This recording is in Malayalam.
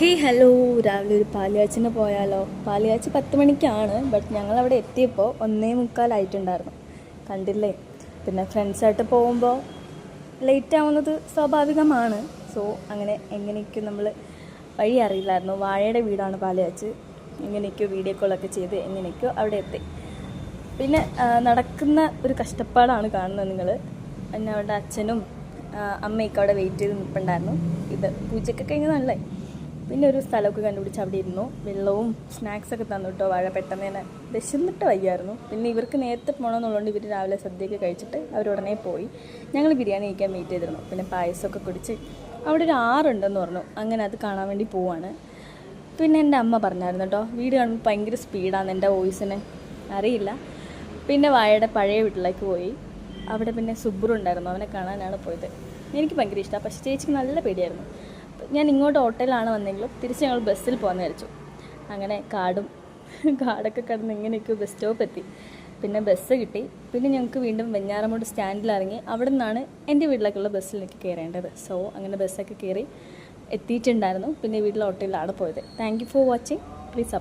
ഹലോ, രാവിലെ ഒരു പാലുകാച്ചിന് പോയാലോ? പാലുകാച്ച് 10 മണിക്കാണ്, ബട്ട് ഞങ്ങളവിടെ എത്തിയപ്പോൾ 1:45 കണ്ടില്ലേ. പിന്നെ ഫ്രണ്ട്സായിട്ട് പോകുമ്പോൾ ലേറ്റ് ആവുന്നത് സ്വാഭാവികമാണ്. സോ അങ്ങനെ എങ്ങനെയൊക്കെ നമ്മൾ വഴി അറിയില്ലായിരുന്നു. വാഴയുടെ വീടാണ് പാലുകാച്ച്. എങ്ങനെയൊക്കെയോ വീഡിയോ കോളൊക്കെ ചെയ്ത് എങ്ങനെയൊക്കെയോ അവിടെ എത്തി. പിന്നെ നടക്കുന്ന ഒരു കഷ്ടപ്പാടാണ് കാണുന്നത് നിങ്ങൾ. പിന്നെ അവരുടെ അച്ഛനും അമ്മയൊക്കെ അവിടെ വെയിറ്റ് ചെയ്ത് നിൽപ്പുണ്ടായിരുന്നു. ഇത് പൂജയൊക്കെ കഴിഞ്ഞതല്ലേ. പിന്നെ ഒരു സ്ഥലമൊക്കെ കണ്ടുപിടിച്ച് അവിടെ ഇരുന്നു. വെള്ളവും സ്നാക്സൊക്കെ തന്നു കേട്ടോ. വാഴ പെട്ടെന്ന് തന്നെ വിശന്നിട്ട് വയ്യായിരുന്നു. പിന്നെ ഇവർക്ക് നേരത്തെ പോകണമെന്നുള്ളതുകൊണ്ട് ഇവർ രാവിലെ സദ്യയൊക്കെ കഴിച്ചിട്ട് അവരുടനെ പോയി. ഞങ്ങൾ ബിരിയാണി കഴിക്കാൻ വെയിറ്റ് ചെയ്തിരുന്നു. പിന്നെ പായസമൊക്കെ കുടിച്ച് അവിടെ ഒരു ആറുണ്ടെന്ന് പറഞ്ഞു. അങ്ങനെ അത് കാണാൻ വേണ്ടി പോവാണ്. പിന്നെ എൻ്റെ അമ്മ പറഞ്ഞായിരുന്നു കേട്ടോ, വീട് കാണുമ്പോൾ ഭയങ്കര സ്പീഡാണ് എൻ്റെ വോയിസിന്, അറിയില്ല. പിന്നെ വാഴയുടെ പഴയ വീട്ടിലേക്ക് പോയി. അവിടെ പിന്നെ സുബ്രു ഉണ്ടായിരുന്നു, അവനെ കാണാനാണ് പോയത്. എനിക്ക് ഭയങ്കര ഇഷ്ടമാണ്, പക്ഷേ ചേച്ചിക്ക് നല്ല പേടിയായിരുന്നു. ഞാൻ ഇങ്ങോട്ട് ഹോട്ടലിലാണ് വന്നെങ്കിലും തിരിച്ച് ഞങ്ങൾ ബസ്സിൽ പോകാമെന്ന് വിചാരിച്ചു. അങ്ങനെ കാടൊക്കെ കടന്ന് ഇങ്ങനെയൊക്കെ ബസ് സ്റ്റോപ്പ് എത്തി. പിന്നെ ബസ് കിട്ടി. പിന്നെ ഞങ്ങൾക്ക് വീണ്ടും വെഞ്ഞാറമൂട് സ്റ്റാൻഡിൽ ഇറങ്ങി അവിടെ നിന്നാണ് എൻ്റെ വീട്ടിലേക്കുള്ള ബസ്സിലേക്ക് കയറേണ്ടത്. സോ അങ്ങനെ ബസ്സൊക്കെ കയറി എത്തിയിട്ടുണ്ടായിരുന്നു. പിന്നെ വീട്ടിലെ ഹോട്ടലിലാണ് പോയത്. Thank you for watching. Please